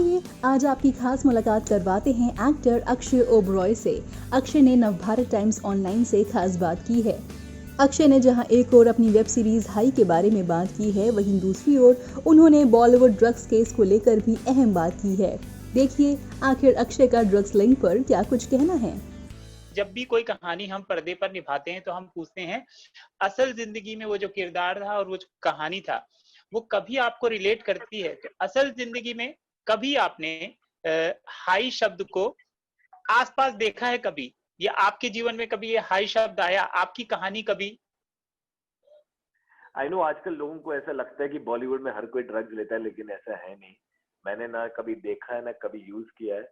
आइए आज आपकी खास मुलाकात करवाते हैं एक्टर अक्षय ओबरॉय से। अक्षय ने नवभारत टाइम्स ऑनलाइन से खास बात की है। अक्षय ने जहां एक ओर अपनी वेब सीरीज हाई के बारे में बात की है, वहीं दूसरी ओर उन्होंने बॉलीवुड ड्रग्स केस को लेकर भी अहम बात की है। देखिए आखिर अक्षय का ड्रग्स लिंक पर क्या कुछ कहना है। जब भी कोई कहानी हम पर्दे पर निभाते हैं तो हम पूछते हैं असल जिंदगी में वो जो किरदार था और वो जो कहानी था वो कभी आपको रिलेट करती है। तो असल जिंदगी में कभी आपने हाई शब्द को आसपास देखा है कभी, या आपके जीवन में कभी ये हाई शब्द आया, आपकी कहानी कभी? आई नो आजकल लोगों को ऐसा लगता है कि बॉलीवुड में हर कोई ड्रग्स लेता है, लेकिन ऐसा है नहीं। मैंने ना कभी देखा है ना कभी यूज किया है।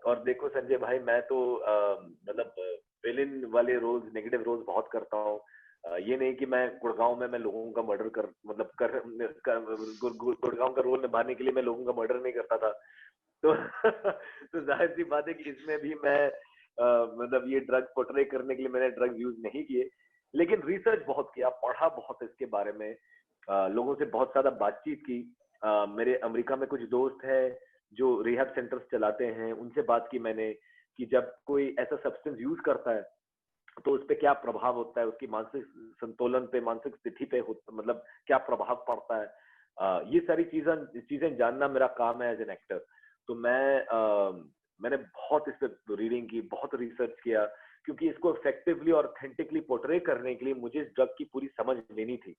और देखो संजय भाई, मैं तो मतलब विलेन वाले रोल्स, नेगेटिव रोल्स बहुत करता हूँ। ये नहीं कि मैं गुड़गांव में मैं लोगों का मर्डर कर मतलब गुड़गांव का रोल निभाने के लिए मैं लोगों का मर्डर नहीं करता था। तो तो जाहिर सी बात है कि इसमें भी मैं मतलब ये ड्रग पोर्ट्रे करने के लिए मैंने ड्रग यूज नहीं किए। लेकिन रिसर्च बहुत किया, पढ़ा बहुत इसके बारे में, लोगों से बहुत ज्यादा बातचीत की। मेरे अमेरिका में कुछ दोस्त हैं जो रिहैब सेंटर्स चलाते हैं, उनसे बात की मैंने कि जब कोई ऐसा सब्सटेंस यूज करता है तो उस पे क्या प्रभाव होता है, उसकी मानसिक संतुलन पे, मानसिक स्थिति पे मतलब क्या प्रभाव पड़ता है। ये सारी चीजें चीजें जानना मेरा काम है एज एन एक्टर। तो मैंने बहुत इस पे रीडिंग की, बहुत रिसर्च किया, क्योंकि इसको इफेक्टिवली और ऑथेंटिकली पोर्ट्रे करने के लिए मुझे इस ड्रग की पूरी समझ लेनी थी।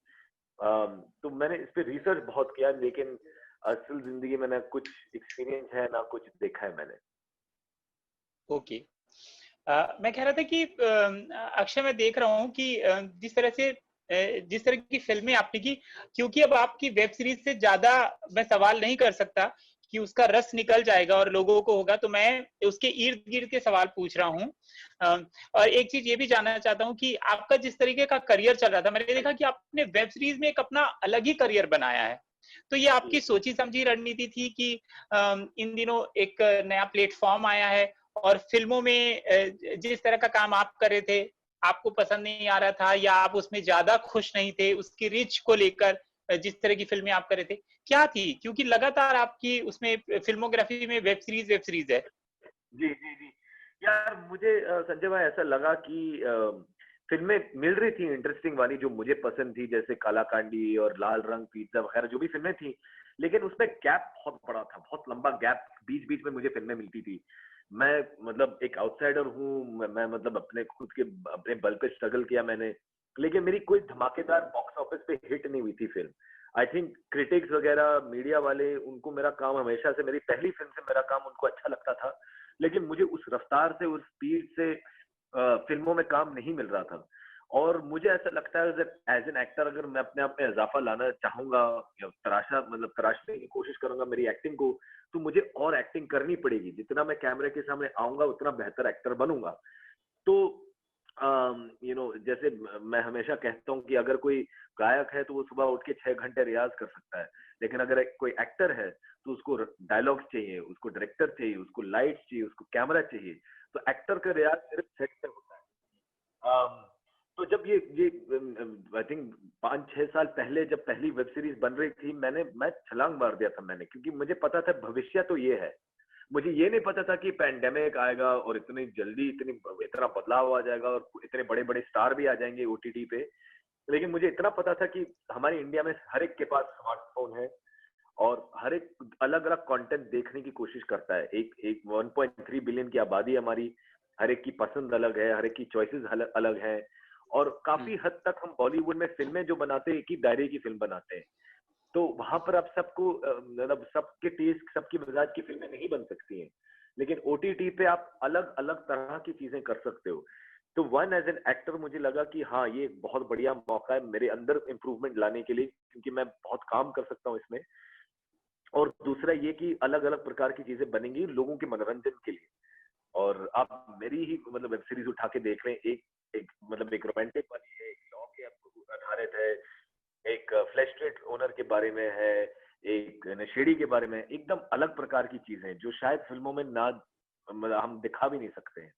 तो मैंने इस पे रिसर्च बहुत किया, लेकिन असल जिंदगी में ना कुछ एक्सपीरियंस है ना कुछ देखा है मैंने। ओके। मैं कह रहा था कि अक्षय, मैं देख रहा हूँ कि जिस तरह की फिल्में आपने की, क्योंकि अब आपकी वेब सीरीज से ज्यादा मैं सवाल नहीं कर सकता कि उसका रस निकल जाएगा और लोगों को होगा, तो मैं उसके इर्द गिर्द के सवाल पूछ रहा हूँ। और एक चीज ये भी जानना चाहता हूँ कि आपका जिस तरीके का करियर चल रहा था, मैंने देखा कि आपने वेब सीरीज में एक अपना अलग ही करियर बनाया है। तो ये आपकी सोची समझी रणनीति थी कि इन दिनों एक नया प्लेटफॉर्म आया है और फिल्मों में जिस तरह का काम आप कर रहे थे आपको पसंद नहीं आ रहा था, या आप उसमें ज्यादा खुश नहीं थे उसकी रिच को लेकर, जिस तरह की फिल्में आप कर रहे थे क्या थी? क्योंकि लगातार आपकी उसमें फिल्मोग्राफी में वेब सीरीज है। जी जी जी। यार मुझे संजय भाई ऐसा लगा कि फिल्में मिल रही थी इंटरेस्टिंग वाली जो मुझे पसंद थी, जैसे काला कांडी और लाल रंग, पिज्जा वगैरह जो भी फिल्में थी, लेकिन उसमें गैप बहुत बड़ा था, बहुत लंबा गैप, बीच बीच में मुझे फिल्में मिलती थी। मैं मतलब एक आउटसाइडर हूँ, मैं मतलब अपने खुद के अपने बल पे स्ट्रगल किया मैंने, लेकिन मेरी कोई धमाकेदार बॉक्स ऑफिस पे हिट नहीं हुई थी फिल्म। आई थिंक क्रिटिक्स वगैरह मीडिया वाले, उनको मेरा काम हमेशा से, मेरी पहली फिल्म से मेरा काम उनको अच्छा लगता था, लेकिन मुझे उस रफ्तार से, उस स्पीड से फिल्मों में काम नहीं मिल रहा था। और मुझे ऐसा लगता है एज एन एक्टर अगर मैं अपने आप में इजाफा लाना चाहूंगा या तराशने की कोशिश करूंगा मेरी एक्टिंग को, तो मुझे और एक्टिंग करनी पड़ेगी। जितना मैं कैमरे के सामने आऊंगा उतना बेहतर एक्टर बनूंगा। तो जैसे मैं हमेशा कहता हूँ कि अगर कोई गायक है तो वो सुबह उठ के 6 घंटे रियाज कर सकता है, लेकिन अगर कोई एक्टर है तो उसको डायलॉग्स चाहिए, उसको डायरेक्टर चाहिए, उसको लाइट्स चाहिए, उसको कैमरा चाहिए। तो एक्टर का रियाज सिर्फ सेट पे होता है। तो जब ये आई थिंक 5-6 साल पहले जब पहली वेब सीरीज बन रही थी, मैं छलांग मार दिया था मैंने, क्योंकि मुझे पता था भविष्य तो ये है। मुझे ये नहीं पता था कि पैंडेमिक आएगा और इतनी जल्दी इतना बदलाव आ जाएगा और इतने बड़े बड़े स्टार भी आ जाएंगे ओटीटी पे। लेकिन मुझे इतना पता था कि हमारी इंडिया में हर एक के पास स्मार्टफोन है और हर एक अलग अलग कंटेंट देखने की कोशिश करता है। एक एक 1.3 बिलियन की आबादी है हमारी, हर एक की पसंद अलग है, हर एक की चॉइसेस अलग अलग है। और काफी हद तक हम बॉलीवुड में फिल्में जो बनाते हैं एक ही दायरे की फिल्म बनाते हैं। तो वहां पर आप सबको मतलब सबके टेस्ट, सबकी मिजाज की फिल्में नहीं बन सकती हैं, लेकिन ओटीटी पे आप अलग अलग तरह की चीजें कर सकते हो। तो वन एज एन एक्टर मुझे लगा कि हाँ, ये एक बहुत बढ़िया मौका है मेरे अंदर इम्प्रूवमेंट लाने के लिए, क्योंकि मैं बहुत काम कर सकता हूँ इसमें। और दूसरा ये कि अलग अलग प्रकार की चीजें बनेंगी लोगों के मनोरंजन के लिए। और आप मेरी ही मतलब वेब सीरीज उठा के देख रहे हैं, एक एक मतलब एक रोमांटिक वाली है, एक लॉ के आधारित है, एक फ्लैश ट्रेड ओनर के बारे में है, एक नशेड़ी के बारे में, एकदम अलग प्रकार की चीजें जो शायद फिल्मों में ना मतलब हम दिखा भी नहीं सकते हैं।